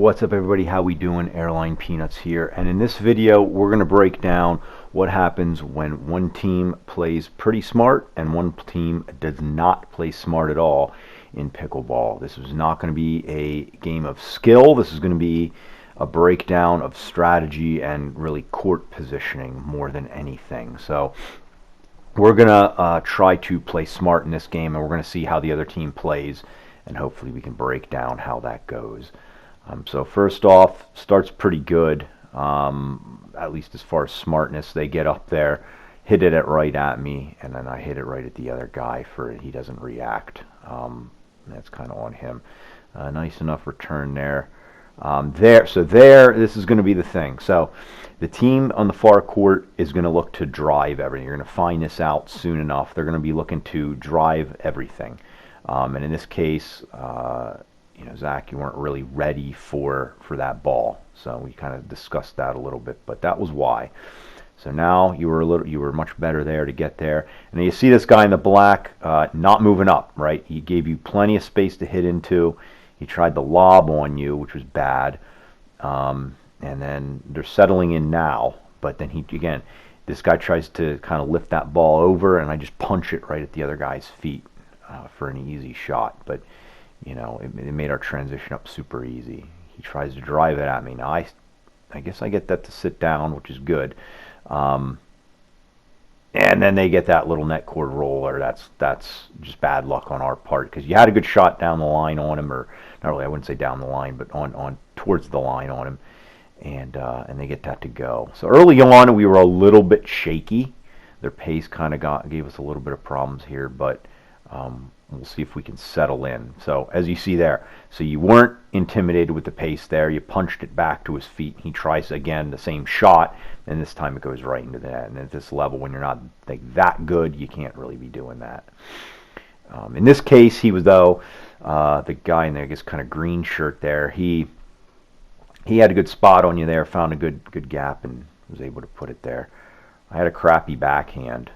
What's up, everybody? How we doing? Airline Peanuts here, and in this video we're going to break down what happens when one team plays pretty smart and one team does not play smart at all in pickleball. This is not going to be a game of skill. This is going to be a breakdown of strategy and really court positioning more than anything. So we're going to try to play smart in this game, and we're going to see how the other team plays, and hopefully we can break down how that goes. So first off, starts pretty good, at least as far as smartness. They get up there, hit it right at me, and then I hit it right at the other guy for it. He doesn't react. That's kind of on him. Nice enough return there. This is going to be the thing. So the team on the far court is going to look to drive everything. You're going to find this out soon enough. They're going to be looking to drive everything. And in this case, Zach, you weren't really ready for that ball, so we kind of discussed that a little bit, but that was why. So now you were much better there to get there, and you see this guy in the black not moving up, right? He gave you plenty of space to hit into. He tried the lob on you, which was bad, and then they're settling in now. But then this guy tries to kind of lift that ball over, and I just punch it right at the other guy's feet for an easy shot, but. It made our transition up super easy. He tries to drive it at me. Now, I guess I get that to sit down, which is good. And then they get that little net cord roller. That's just bad luck on our part, because you had a good shot down the line on him, or not really, I wouldn't say down the line, but on towards the line on him, and they get that to go. So early on, we were a little bit shaky. Their pace kind of gave us a little bit of problems here, but we'll see if we can settle in. So as you see there, so you weren't intimidated with the pace there. You punched it back to his feet. He tries again the same shot, and this time it goes right into the net. And at this level, when you're not that good, you can't really be doing that. In this case, he was, though, the guy in there, I guess, kind of green shirt there. He had a good spot on you there, found a good gap, and was able to put it there. I had a crappy backhand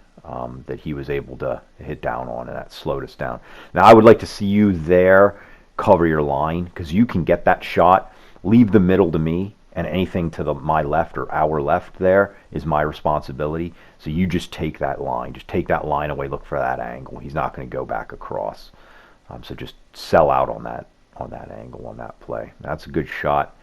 that he was able to hit down on, and that slowed us down. Now, I would like to see you there cover your line, because you can get that shot, leave the middle to me, and anything to my left or our left there is my responsibility. So you just take that line. Just take that line away, look for that angle. He's not going to go back across. So just sell out on that angle, on that play. That's a good shot.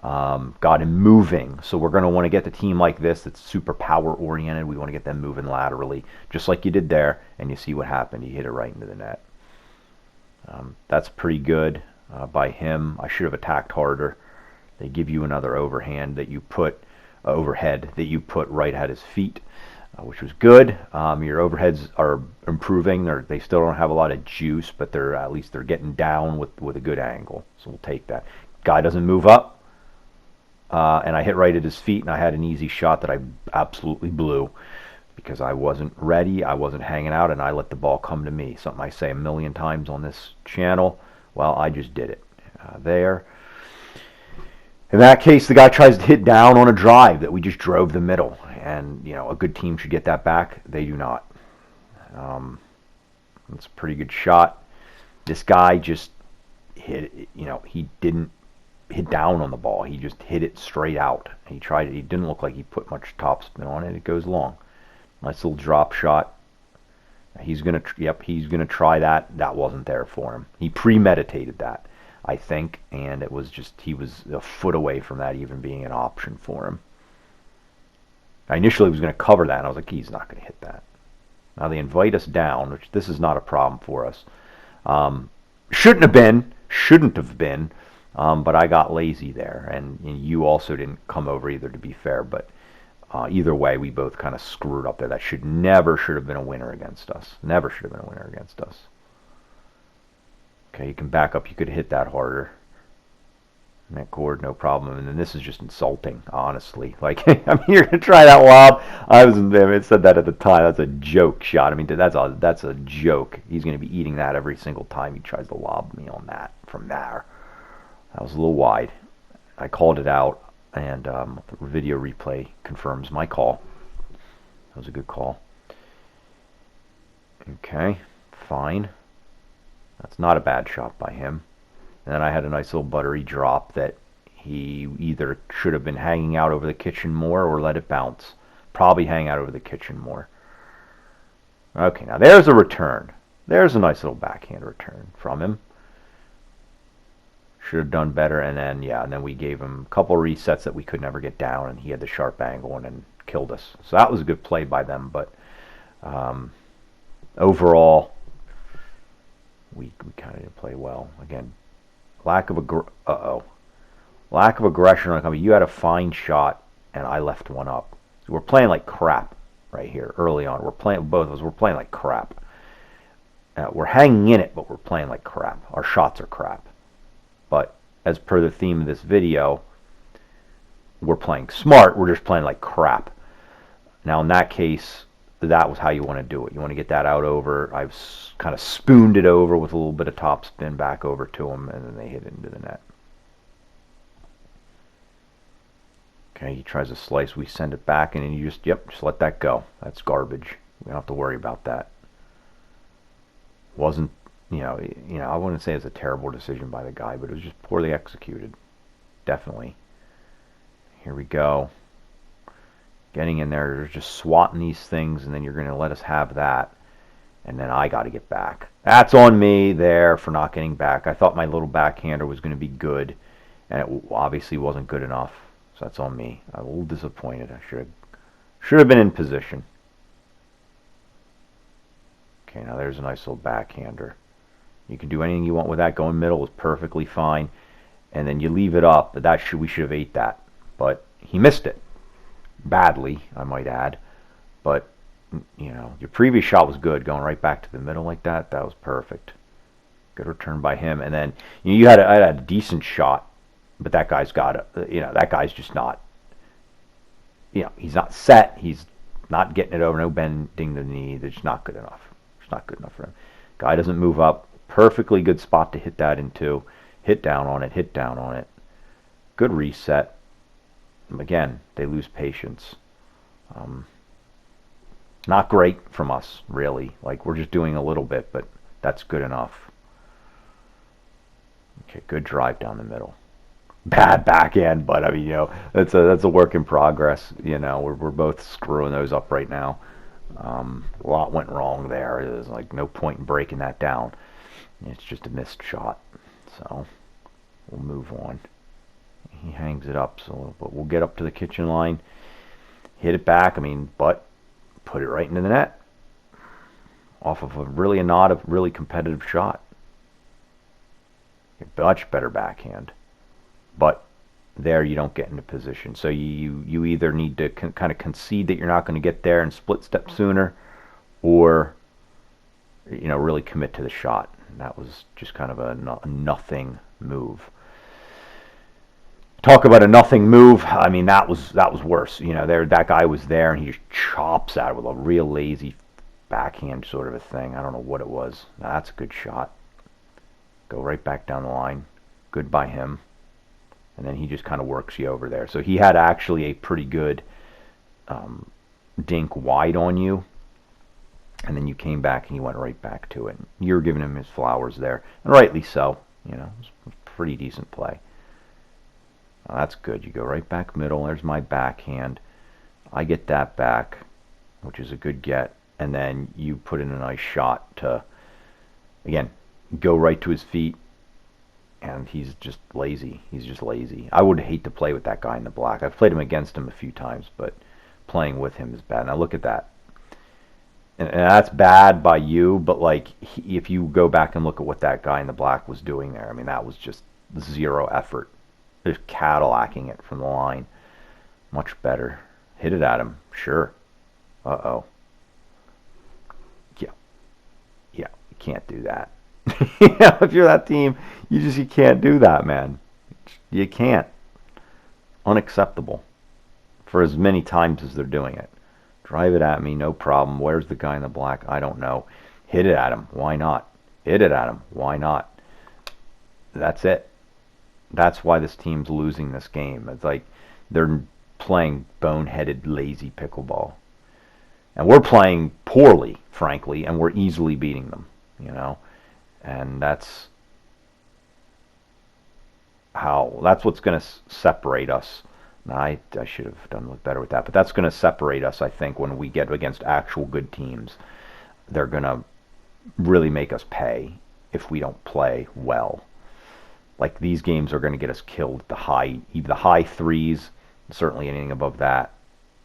Got him moving, so we're going to want to get the team like this that's super power oriented. We want to get them moving laterally, just like you did there, and you see what happened. He hit it right into the net. That's pretty good by him. I should have attacked harder. They give you another overhead that you put right at his feet, which was good. Your overheads are improving. They still don't have a lot of juice, but at least they're getting down with a good angle, so we'll take that. Guy doesn't move up. And I hit right at his feet, and I had an easy shot that I absolutely blew because I wasn't ready, I wasn't hanging out, and I let the ball come to me. Something I say a million times on this channel. Well, I just did it there. In that case, the guy tries to hit down on a drive that we just drove the middle, and a good team should get that back. They do not. It's a pretty good shot. This guy just hit it. He didn't hit down on the ball. He just hit it straight out. He tried it. He didn't look like he put much topspin on it. It goes long. Nice little drop shot. He's gonna try that. That wasn't there for him. He premeditated that, I think, and it was just, he was a foot away from that even being an option for him. I initially was going to cover that, and I was like, he's not going to hit that. Now they invite us down, which this is not a problem for us. Shouldn't have been. But I got lazy there, and you also didn't come over either, to be fair. But either way, we both kind of screwed up there. That should have been a winner against us. Never should have been a winner against us. Okay, you can back up. You could hit that harder. Net cord, no problem. And then this is just insulting, honestly. Like, I mean, you're gonna try that lob. I said that at the time. That's a joke shot. I mean, that's a joke. He's gonna be eating that every single time he tries to lob me on that from there. That was a little wide. I called it out, and the video replay confirms my call. That was a good call. Okay, fine. That's not a bad shot by him. And then I had a nice little buttery drop that He either should have been hanging out over the kitchen more or let it bounce. Probably hang out over the kitchen more. Okay, now there's a return. There's a nice little backhand return from him. Should have done better, and then and then we gave him a couple resets that we could never get down, and he had the sharp angle and then killed us. So that was a good play by them, but overall, we kind of didn't play well. Again, lack of aggression. I mean, you had a fine shot, and I left one up. So we're playing like crap right here early on. We're playing, both of us. We're playing like crap. We're hanging in it, but we're playing like crap. Our shots are crap. But as per the theme of this video, we're playing smart. We're just playing like crap. Now, in that case, that was how you want to do it. You want to get that out over. I've kind of spooned it over with a little bit of top spin back over to them, and then they hit it into the net. Okay, he tries a slice. We send it back, and then you just let that go. That's garbage. We don't have to worry about that. Wasn't, I wouldn't say it's a terrible decision by the guy, but it was just poorly executed. Definitely. Here we go. Getting in there, just swatting these things, and then you're going to let us have that. And then I got to get back. That's on me there for not getting back. I thought my little backhander was going to be good, and it obviously wasn't good enough. So that's on me. I'm a little disappointed. I should have been in position. Okay, now there's a nice little backhander. You can do anything you want with that. Going middle is perfectly fine. And then you leave it up. But we should have ate that. But he missed it. Badly, I might add. But, your previous shot was good. Going right back to the middle like that. That was perfect. Good return by him. And then, I had a decent shot. But that guy's got it. That guy's just not, he's not set. He's not getting it over. No bending the knee. It's just not good enough. It's not good enough for him. Guy doesn't move up. Perfectly good spot to hit that into. Hit down on it. Hit down on it. Good reset. Again, they lose patience. Not great from us, really. Like, we're just doing a little bit, but that's good enough. Okay, good drive down the middle. Bad backhand, but I mean, that's a work in progress. We're both screwing those up right now. A lot went wrong there. There's like no point in breaking that down. It's just a missed shot. So we'll move on. He hangs it up, but we'll get up to the kitchen line, hit it back. But put it right into the net off of not a really competitive shot. A much better backhand. But there you don't get into position. So you either need to kind of concede that you're not going to get there and split step sooner, or really commit to the shot. And that was just kind of a nothing move. Talk about a nothing move. That was worse. That guy was there and he just chops at it with a real lazy backhand sort of a thing. I don't know what it was. Now, that's a good shot. Go right back down the line. Good by him. And then he just kind of works you over there. So he had actually a pretty good dink wide on you. And then you came back and he went right back to it. You were giving him his flowers there. And rightly so. It was a pretty decent play. Now that's good. You go right back middle. There's my backhand. I get that back, which is a good get. And then you put in a nice shot to, again, go right to his feet. And he's just lazy. He's just lazy. I would hate to play with that guy in the black. I've played him against him a few times, but playing with him is bad. Now look at that. And that's bad by you, but if you go back and look at what that guy in the black was doing there, that was just zero effort. Just Cadillacing it from the line. Much better. Hit it at him. Sure. Uh-oh. Yeah. You can't do that. If you're that team, you can't do that, man. You can't. Unacceptable. For as many times as they're doing it. Drive it at me, no problem. Where's the guy in the black? I don't know. Hit it at him. Why not? Hit it at him. Why not? That's it. That's why this team's losing this game. It's like they're playing boneheaded, lazy pickleball. And we're playing poorly, frankly, and we're easily beating them, And that's that's what's going to separate us. Now, I should have done better with that, but that's going to separate us, I think, when we get against actual good teams. They're going to really make us pay if we don't play well. Like, these games are going to get us killed at the high threes, certainly anything above that,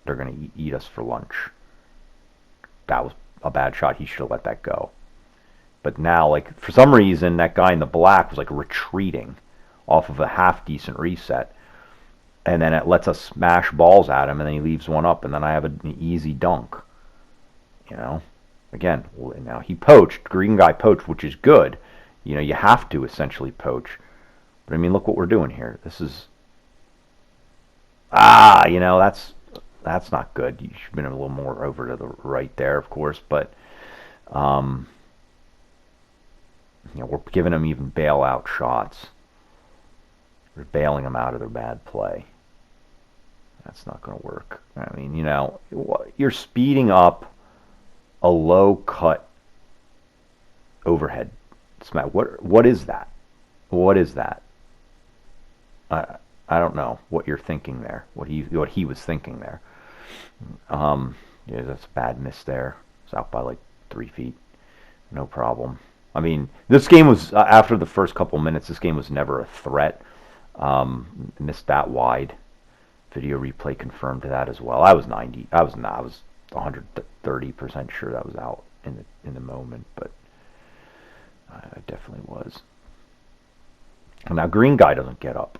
they're going to eat us for lunch. That was a bad shot. He should have let that go. But now, like, for some reason, that guy in the black was, like, retreating off of a half-decent reset. And then it lets us smash balls at him, and then he leaves one up, and then I have an easy dunk. You know? Again, now he poached. Green guy poached, which is good. You know, you have to essentially poach. But, I mean, look what we're doing here. This is... you know, that's not good. You should have been a little more over to the right there, of course. But, you know, we're giving them even bailout shots. We're bailing them out of their bad play. That's not going to work. I mean, you know, you're speeding up a low cut overhead smash. What is that? What is that? I don't know what you're thinking there. What he was thinking there. Yeah, that's a bad miss there. It's out by like 3 feet. No problem. I mean, this game was after the first couple minutes. This game was never a threat. Missed that wide. Video replay confirmed that as well. I was 130% sure that was out in the moment, but I definitely was. And now green guy doesn't get up.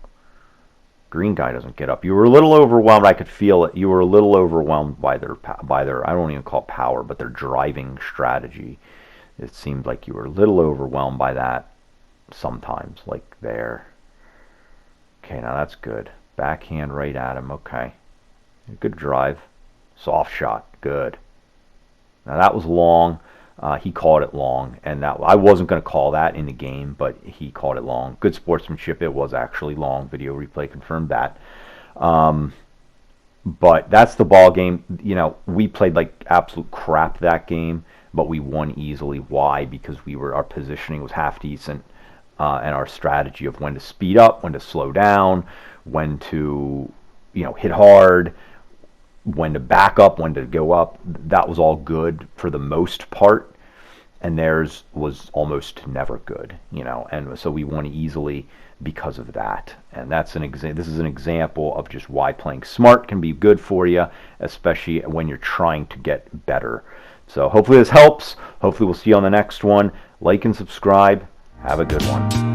Green guy doesn't get up. You were a little overwhelmed. I could feel it. You were a little overwhelmed by their I don't even call it power, but their driving strategy. It seemed like you were a little overwhelmed by that sometimes, like there. Okay, now that's good. Backhand right at him. Okay. Good drive. Soft shot. Good. Now that was long. He called it long, and that I wasn't going to call that in the game, but he called it long. Good sportsmanship. It was actually long. Video replay confirmed that. But that's the ball game. You know, we played like absolute crap that game, but we won easily. Why? Because our positioning was half decent, and our strategy of when to speed up, when to slow down, when to, you know, hit hard, when to back up, when to go up. That was all good for the most part, and theirs was almost never good, you know. And so we won easily because of that. And that's this is an example of just why playing smart can be good for you, especially when you're trying to get better. So hopefully this helps. Hopefully we'll see you on the next one. Like and subscribe. Have a good one.